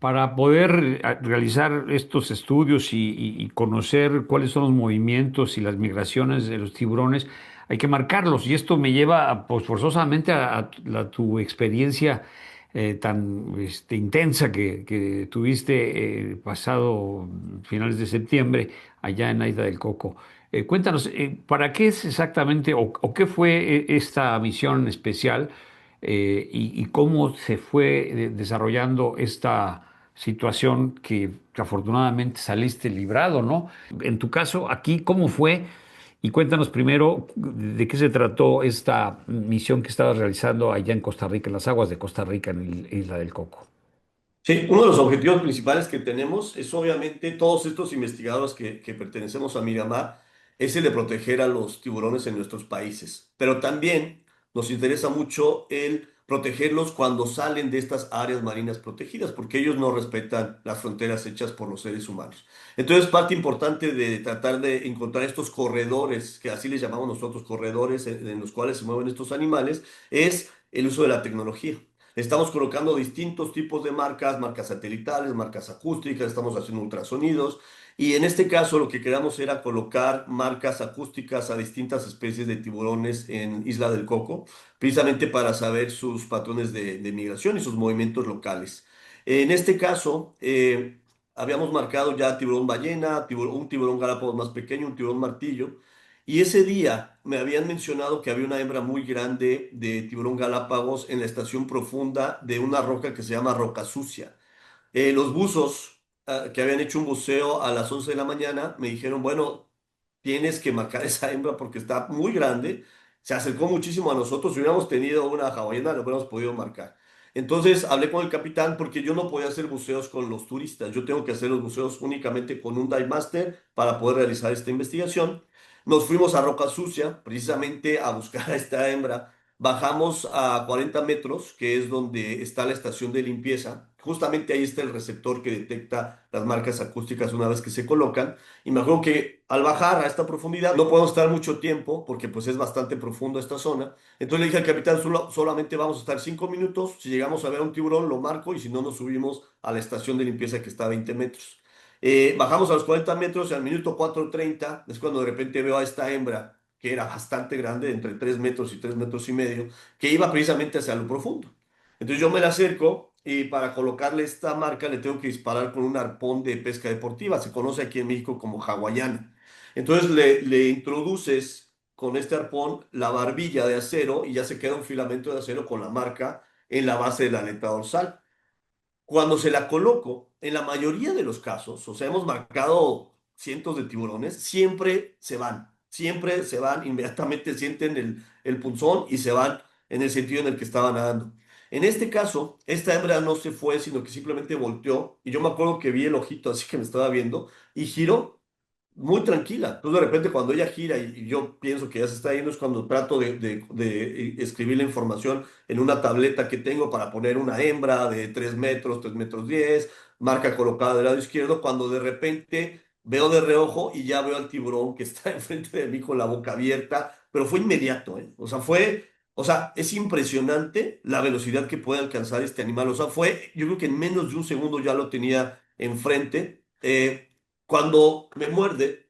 Para poder realizar estos estudios y conocer cuáles son los movimientos y las migraciones de los tiburones, hay que marcarlos. Y esto me lleva pues, forzosamente tu experiencia tan intensa que tuviste pasado finales de septiembre allá en la Isla del Coco. Cuéntanos, ¿para qué es exactamente o qué fue esta misión especial y cómo se fue desarrollando esta situación que afortunadamente saliste librado, ¿no? En tu caso, aquí, ¿cómo fue? Y cuéntanos primero de qué se trató esta misión que estabas realizando allá en Costa Rica, en las aguas de Costa Rica, en la Isla del Coco. Sí, uno de los objetivos principales que tenemos es obviamente todos estos investigadores que pertenecemos a Miramar, es el de proteger a los tiburones en nuestros países. Pero también nos interesa mucho el protegerlos cuando salen de estas áreas marinas protegidas, porque ellos no respetan las fronteras hechas por los seres humanos. Entonces, parte importante de tratar de encontrar estos corredores, que así les llamamos nosotros corredores en los cuales se mueven estos animales, es el uso de la tecnología. Estamos colocando distintos tipos de marcas, marcas satelitales, marcas acústicas, estamos haciendo ultrasonidos y en este caso lo que queríamos era colocar marcas acústicas a distintas especies de tiburones en Isla del Coco, precisamente para saber sus patrones de migración y sus movimientos locales. En este caso, habíamos marcado ya tiburón ballena, un tiburón galápagos más pequeño, un tiburón martillo. Y ese día me habían mencionado que había una hembra muy grande de tiburón galápagos en la estación profunda de una roca que se llama Roca Sucia. Los buzos que habían hecho un buceo a las 11 de la mañana me dijeron, bueno, tienes que marcar esa hembra porque está muy grande. Se acercó muchísimo a nosotros. Si hubiéramos tenido una hawaiana, lo hubiéramos podido marcar. Entonces hablé con el capitán porque yo no podía hacer buceos con los turistas. Yo tengo que hacer los buceos únicamente con un dive master para poder realizar esta investigación. Nos fuimos a Roca Sucia precisamente a buscar a esta hembra. Bajamos a 40 metros, que es donde está la estación de limpieza. Justamente ahí está el receptor que detecta las marcas acústicas una vez que se colocan. Y me acuerdo que al bajar a esta profundidad no podemos estar mucho tiempo porque pues es bastante profundo esta zona. Entonces le dije al capitán, solamente vamos a estar 5 minutos. Si llegamos a ver a un tiburón, lo marco y si no, nos subimos a la estación de limpieza que está a 20 metros. Bajamos a los 40 metros y al minuto 4:30 es cuando de repente veo a esta hembra que era bastante grande, entre 3 metros y 3 metros y medio, que iba precisamente hacia lo profundo. Entonces yo me la acerco y para colocarle esta marca le tengo que disparar con un arpón de pesca deportiva, se conoce aquí en México como hawaiana. Entonces le introduces con este arpón la barbilla de acero y ya se queda un filamento de acero con la marca en la base de la aleta dorsal. Cuando se la coloco, en la mayoría de los casos, o sea, hemos marcado cientos de tiburones, siempre se van, inmediatamente sienten el punzón y se van en el sentido en el que estaban nadando. En este caso, esta hembra no se fue, sino que simplemente volteó y yo me acuerdo que vi el ojito así que me estaba viendo y giró muy tranquila. Entonces, de repente, cuando ella gira y yo pienso que ya se está yendo, es cuando trato de escribir la información en una tableta que tengo para poner una hembra de 3 metros, 3 metros 10, marca colocada del lado izquierdo, cuando de repente veo de reojo y ya veo al tiburón que está enfrente de mí con la boca abierta, pero fue inmediato, ¿eh? O sea, es impresionante la velocidad que puede alcanzar este animal. O sea, yo creo que en menos de un segundo ya lo tenía enfrente. Cuando me muerde,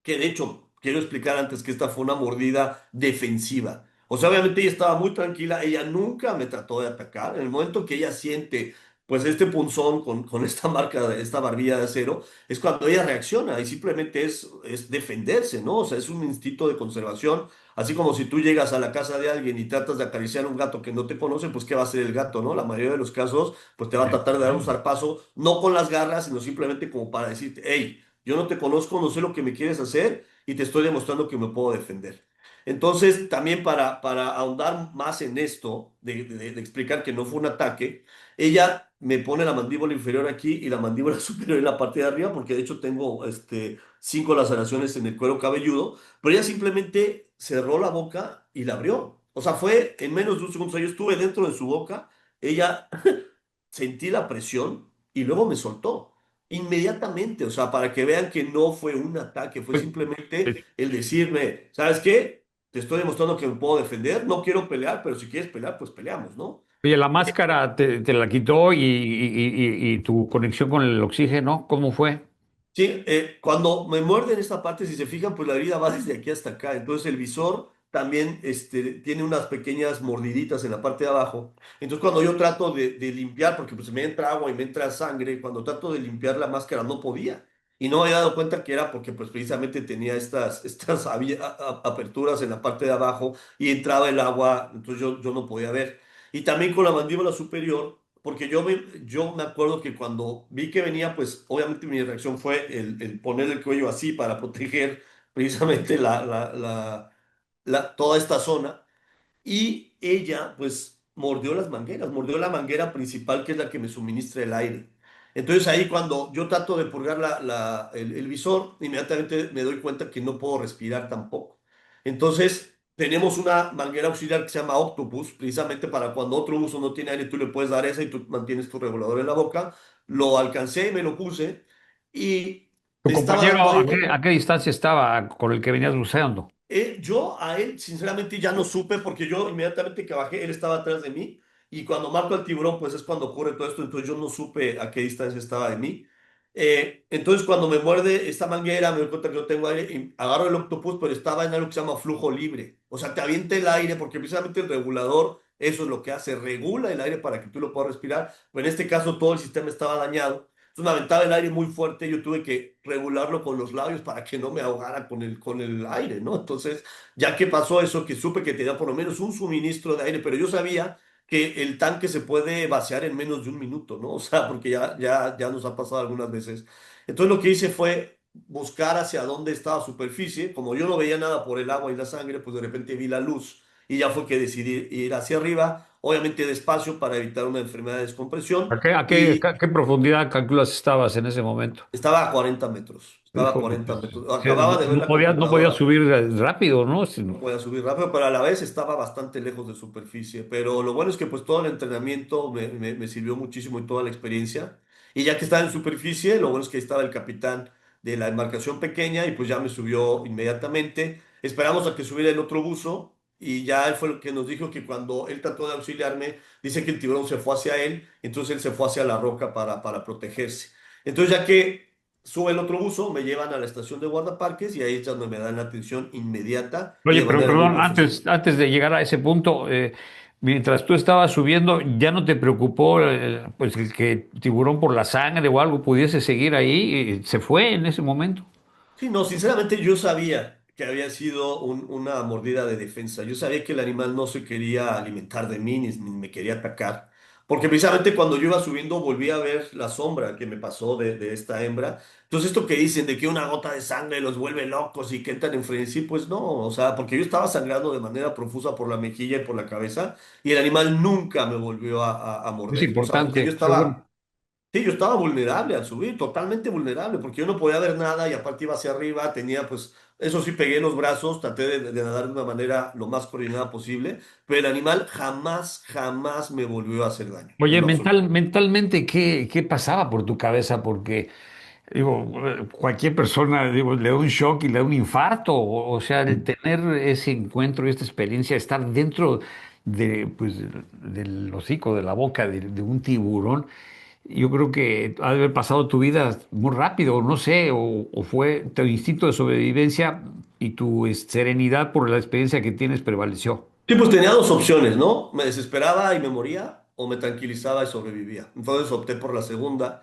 que de hecho, quiero explicar antes que esta fue una mordida defensiva. O sea, obviamente ella estaba muy tranquila, ella nunca me trató de atacar. En el momento que ella siente, pues, este punzón con esta marca, esta barbilla de acero, es cuando ella reacciona y simplemente es defenderse, ¿no? O sea, es un instinto de conservación. Así como si tú llegas a la casa de alguien y tratas de acariciar a un gato que no te conoce, pues, ¿qué va a hacer el gato, no? La mayoría de los casos, pues, te va a tratar de dar un zarpazo, no con las garras, sino simplemente como para decirte, hey, yo no te conozco, no sé lo que me quieres hacer y te estoy demostrando que me puedo defender. Entonces, también para ahondar más en esto, de explicar que no fue un ataque, ella me pone la mandíbula inferior aquí y la mandíbula superior en la parte de arriba, porque de hecho tengo 5 laceraciones en el cuero cabelludo, pero ella simplemente cerró la boca y la abrió. O sea, fue en menos de un segundo. O sea, yo estuve dentro de su boca, ella sentí la presión y luego me soltó inmediatamente, o sea, para que vean que no fue un ataque, fue Pues, simplemente pues, el decirme, ¿sabes qué? Te estoy demostrando que me puedo defender, no quiero pelear, pero si quieres pelear, pues peleamos, ¿no? Oye, la máscara te la quitó y tu conexión con el oxígeno, ¿cómo fue? Sí, cuando me muerden esta parte, si se fijan, pues la herida va desde aquí hasta acá. Entonces el visor también tiene unas pequeñas mordiditas en la parte de abajo. Entonces cuando yo trato de limpiar, porque pues me entra agua y me entra sangre, cuando trato de limpiar la máscara no podía. Y no me había dado cuenta que era porque pues precisamente tenía estas aperturas en la parte de abajo y entraba el agua, entonces yo no podía ver. Y también con la mandíbula superior. Porque yo me acuerdo que cuando vi que venía, pues obviamente mi reacción fue el poner el cuello así para proteger precisamente toda esta zona. Y ella, pues, mordió las mangueras, mordió la manguera principal que es la que me suministra el aire. Entonces ahí cuando yo trato de purgar el visor, inmediatamente me doy cuenta que no puedo respirar tampoco. Entonces tenemos una manguera auxiliar que se llama Octopus, precisamente para cuando otro uso no tiene aire, tú le puedes dar esa y tú mantienes tu regulador en la boca. Lo alcancé, me lo puse y ¿Tu estaba compañero dando a aire. qué distancia estaba con el que venías buceando? Yo a él, sinceramente, ya no supe porque yo inmediatamente que bajé, él estaba atrás de mí y cuando marco al tiburón, pues es cuando ocurre todo esto, entonces yo no supe a qué distancia estaba de mí. Entonces cuando me muerde esta manguera, me doy cuenta que yo tengo aire y agarro el octopus, pero estaba en algo que se llama flujo libre. O sea, te avienta el aire porque precisamente el regulador, eso es lo que hace, regula el aire para que tú lo puedas respirar. Pero en este caso todo el sistema estaba dañado. Entonces me aventaba el aire muy fuerte, yo tuve que regularlo con los labios para que no me ahogara con el aire, ¿no? Entonces, ya que pasó eso, que supe que tenía por lo menos un suministro de aire, pero yo sabía que el tanque se puede vaciar en menos de un minuto, ¿no? O sea, porque ya nos ha pasado algunas veces. Entonces lo que hice fue buscar hacia dónde estaba superficie. Como yo no veía nada por el agua y la sangre, pues de repente vi la luz y ya fue que decidí ir hacia arriba, obviamente despacio para evitar una enfermedad de descompresión. Y ¿Qué profundidad calculas estabas en ese momento? estaba a 40 metros. Estaba a Híjole, 40 pues, metros. sí, Acababa de ver la no podía computadora. subir rápido, ¿no? No podía subir rápido, pero a la vez estaba bastante lejos de superficie. Pero lo bueno es que pues todo el entrenamiento me sirvió muchísimo y toda la experiencia. Y ya que estaba en superficie, lo bueno es que ahí estaba el capitán de la embarcación pequeña y pues ya me subió inmediatamente. Esperamos a que subiera el otro buzo y ya él fue el que nos dijo que cuando él trató de auxiliarme, dice que el tiburón se fue hacia él, entonces él se fue hacia la roca para protegerse. Entonces ya que sube el otro buzo, me llevan a la estación de guardaparques y ahí es donde me dan la atención inmediata y Oye, de pero manera muy perdón, profesional. antes de llegar a ese punto, mientras tú estabas subiendo, ¿ya no te preocupó pues el que tiburón por la sangre o algo pudiese seguir ahí? ¿Se fue en ese momento? Sí, no, sinceramente yo sabía que había sido una mordida de defensa. Yo sabía que el animal no se quería alimentar de mí ni me quería atacar. Porque precisamente cuando yo iba subiendo volví a ver la sombra que me pasó de esta hembra. Entonces esto que dicen de que una gota de sangre los vuelve locos y que entran en frenesí, pues no, o sea, porque yo estaba sangrando de manera profusa por la mejilla y por la cabeza y el animal nunca me volvió a Es morder. O sea, porque yo importante, seguro. estaba. Sí, yo estaba vulnerable al subir, totalmente vulnerable, porque yo no podía ver nada y aparte iba hacia arriba, tenía pues, eso sí, pegué los brazos, traté de nadar de una manera lo más coordinada posible, pero el animal jamás, jamás me volvió a hacer daño, en Oye, lo absoluto. mentalmente, ¿qué pasaba por tu cabeza? Porque digo, cualquier persona, digo, le da un shock y le da un infarto. O sea, el tener ese encuentro y esta experiencia, estar dentro pues, del hocico, de la boca de un tiburón, yo creo que ha de haber pasado tu vida muy rápido, no sé, o fue tu instinto de sobrevivencia y tu serenidad por la experiencia que tienes prevaleció. Sí, pues tenía dos opciones, ¿no? Me desesperaba y me moría, o me tranquilizaba y sobrevivía. Entonces opté por la segunda.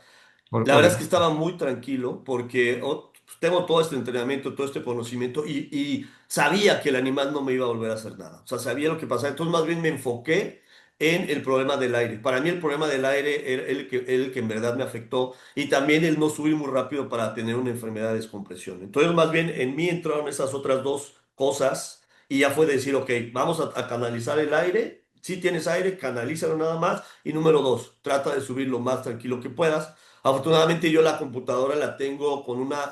La verdad es que Obviamente. estaba muy tranquilo porque pues, tengo todo este entrenamiento, todo este conocimiento y sabía que el animal no me iba a volver a hacer nada. O sea, sabía lo que pasaba. Entonces, más bien me enfoqué en el problema del aire. Para mí, el problema del aire era el que en verdad me afectó y también el no subir muy rápido para tener una enfermedad de descompresión. Entonces, más bien en mí entraron esas otras dos cosas y ya fue decir, ok, vamos a canalizar el aire. Si tienes aire, canalízalo nada más. Y número dos, trata de subir lo más tranquilo que puedas. Afortunadamente yo la computadora la tengo con una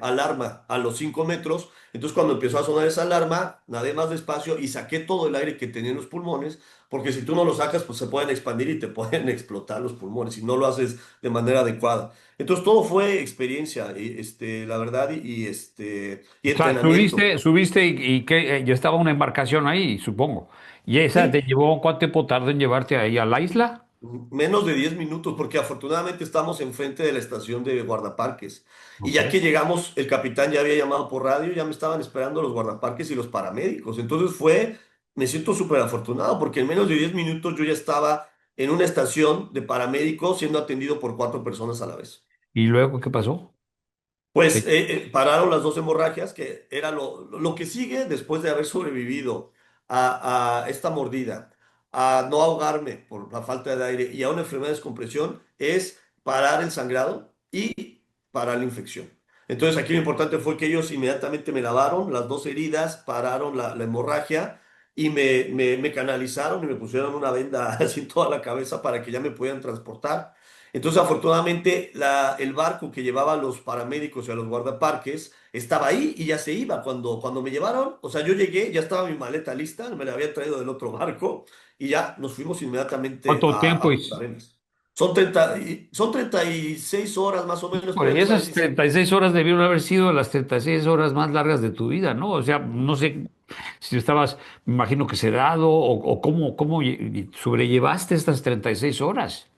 alarma a los 5 metros. Entonces cuando empezó a sonar esa alarma, nadé más despacio y saqué todo el aire que tenía en los pulmones, porque si tú no lo sacas, pues se pueden expandir y te pueden explotar los pulmones si no lo haces de manera adecuada. Entonces todo fue experiencia, la verdad, y O sea, entrenamiento. subiste y que ya estaba una embarcación ahí, supongo. ¿Y esa Sí, te llevó cuánto tiempo tardó en llevarte ahí a la isla? menos de 10 minutos, porque afortunadamente estamos enfrente de la estación de guardaparques. Y Ok. ya que llegamos, el capitán ya había llamado por radio, ya me estaban esperando los guardaparques y los paramédicos. Entonces me siento súper afortunado, porque en menos de 10 minutos yo ya estaba en una estación de paramédicos siendo atendido por 4 personas a la vez. ¿Y luego qué pasó? Pues pararon las dos hemorragias, que era lo que sigue después de haber sobrevivido a esta mordida, a no ahogarme por la falta de aire y a una enfermedad de descompresión, es parar el sangrado y parar la infección. Entonces aquí lo importante fue que ellos inmediatamente me lavaron las dos heridas, pararon la hemorragia y me canalizaron y me pusieron una venda así en toda la cabeza para que ya me pudieran transportar. Entonces, afortunadamente, el barco que llevaba a los paramédicos y a los guardaparques estaba ahí y ya se iba. Cuando me llevaron, o sea, yo llegué, ya estaba mi maleta lista, me la había traído del otro barco y ya nos fuimos inmediatamente ¿Cuánto tiempo? a Punta Arenas. Son 36 horas más o menos, Híjole, y esas 36. 36 horas debieron haber sido las 36 horas más largas de tu vida, ¿no? O sea, no sé si estabas, me imagino que sedado o cómo sobrellevaste estas 36 horas.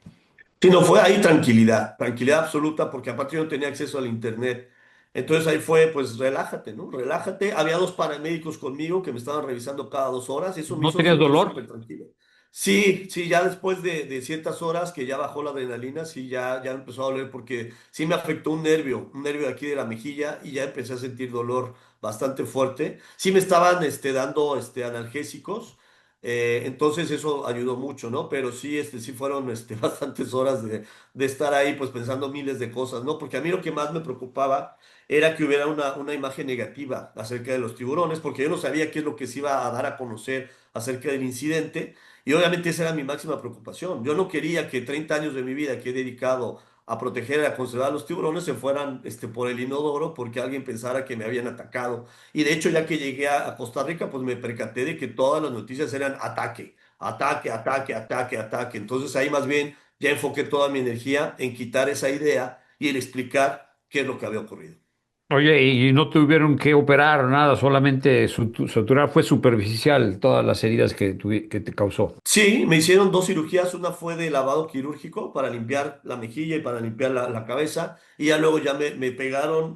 Sí, no, fue ahí tranquilidad, tranquilidad absoluta, porque aparte yo no tenía acceso al internet. Entonces ahí fue, pues relájate, ¿no? Relájate. Había dos paramédicos conmigo que me estaban revisando cada 2 horas y eso me ¿No hizo tenías sentir dolor? súper tranquilo. Sí, sí, ya después de ciertas horas que ya bajó la adrenalina, sí, ya me empezó a doler porque sí me afectó un nervio de aquí de la mejilla y ya empecé a sentir dolor bastante fuerte. Sí me estaban dando analgésicos. Entonces eso ayudó mucho, ¿no? Pero sí, sí fueron bastantes horas de estar ahí pues pensando miles de cosas, ¿no? Porque a mí lo que más me preocupaba era que hubiera una imagen negativa acerca de los tiburones, porque yo no sabía qué es lo que se iba a dar a conocer acerca del incidente, y obviamente esa era mi máxima preocupación. Yo no quería que 30 años de mi vida que he dedicado a proteger y a conservar a los tiburones se fueran por el inodoro porque alguien pensara que me habían atacado. Y de hecho, ya que llegué a Costa Rica, pues me percaté de que todas las noticias eran ataque, ataque, ataque, ataque, ataque. Entonces ahí más bien ya enfoqué toda mi energía en quitar esa idea y en explicar qué es lo que había ocurrido. Oye, y no tuvieron que operar nada, solamente suturar, fue superficial todas las heridas que te causó. Sí, me hicieron dos cirugías, una fue de lavado quirúrgico para limpiar la mejilla y para limpiar la cabeza, y ya luego ya me pegaron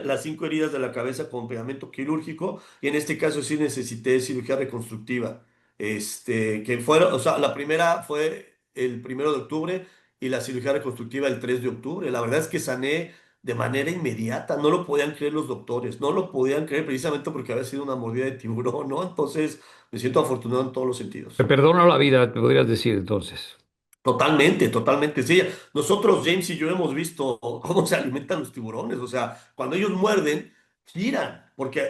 las 5 heridas de la cabeza con pegamento quirúrgico, y en este caso sí necesité cirugía reconstructiva, que fueron, o sea, la primera fue el 1 de octubre y la cirugía reconstructiva el 3 de octubre. La verdad es que sané de manera inmediata, no lo podían creer los doctores, no lo podían creer precisamente porque había sido una mordida de tiburón, ¿no? Entonces... Me siento afortunado en todos los Te sentidos. perdonó la vida, te podrías decir entonces. Totalmente, totalmente. Sí, nosotros, James y yo, hemos visto cómo se alimentan los tiburones. O sea, cuando ellos muerden, giran, porque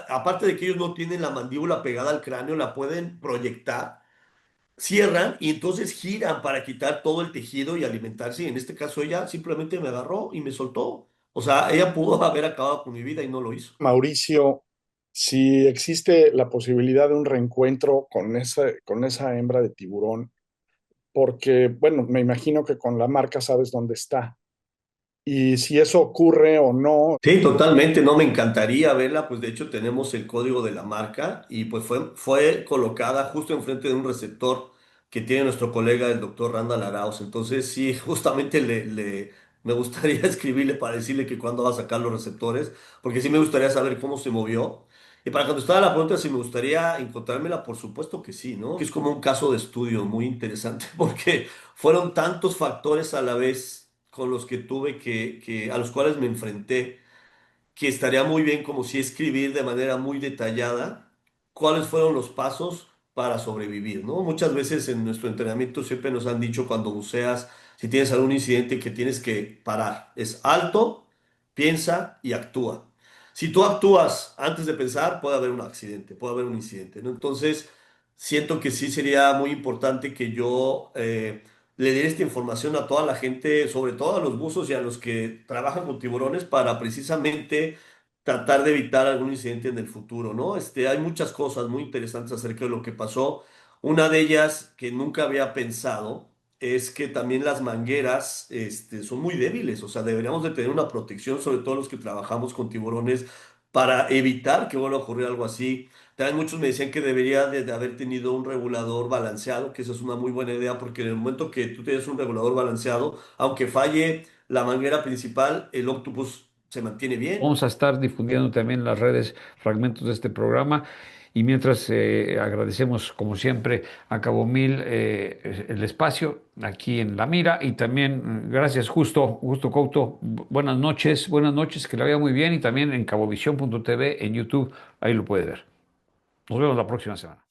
aparte de que ellos no tienen la mandíbula pegada al cráneo, la pueden proyectar, cierran y entonces giran para quitar todo el tejido y alimentarse. Y en este caso, ella simplemente me agarró y me soltó. O sea, ella pudo haber acabado con mi vida y no lo hizo. Mauricio, si existe la posibilidad de un reencuentro con esa hembra de tiburón, porque, bueno, me imagino que con la marca sabes dónde está. Y si eso ocurre o no, Sí, totalmente, no me encantaría verla, pues de hecho tenemos el código de la marca y pues fue colocada justo enfrente de un receptor que tiene nuestro colega el doctor Randall Arauz. Entonces sí, justamente me gustaría escribirle para decirle que cuándo va a sacar los receptores, porque sí me gustaría saber cómo se movió. Y para contestar a la pregunta si me gustaría encontrármela, por supuesto que sí, ¿no? Que es como un caso de estudio muy interesante, porque fueron tantos factores a la vez con los que a los cuales me enfrenté que estaría muy bien como si escribir de manera muy detallada cuáles fueron los pasos para sobrevivir, ¿no? Muchas veces en nuestro entrenamiento siempre nos han dicho cuando buceas, si tienes algún incidente que tienes que parar. Es alto, piensa y actúa. Si tú actúas antes de pensar, puede haber un accidente, puede haber un incidente, ¿no? Entonces, siento que sí sería muy importante que yo le diera esta información a toda la gente, sobre todo a los buzos y a los que trabajan con tiburones, para precisamente tratar de evitar algún incidente en el futuro, ¿no? Hay muchas cosas muy interesantes acerca de lo que pasó. Una de ellas que nunca había pensado es que también las mangueras, son muy débiles, o sea, deberíamos de tener una protección, sobre todo los que trabajamos con tiburones, para evitar que vuelva a ocurrir algo así. También muchos me decían que debería de haber tenido un regulador balanceado, que esa es una muy buena idea, porque en el momento que tú tienes un regulador balanceado, aunque falle la manguera principal, el octopus se mantiene bien. Vamos a estar difundiendo también en las redes fragmentos de este programa. Y mientras agradecemos, como siempre, a Cabo Mil el espacio aquí en La Mira. Y también, gracias, Justo Couto. Buenas noches, que le vaya muy bien. Y también en cabovisión.tv, en YouTube, ahí lo puede ver. Nos vemos la próxima semana.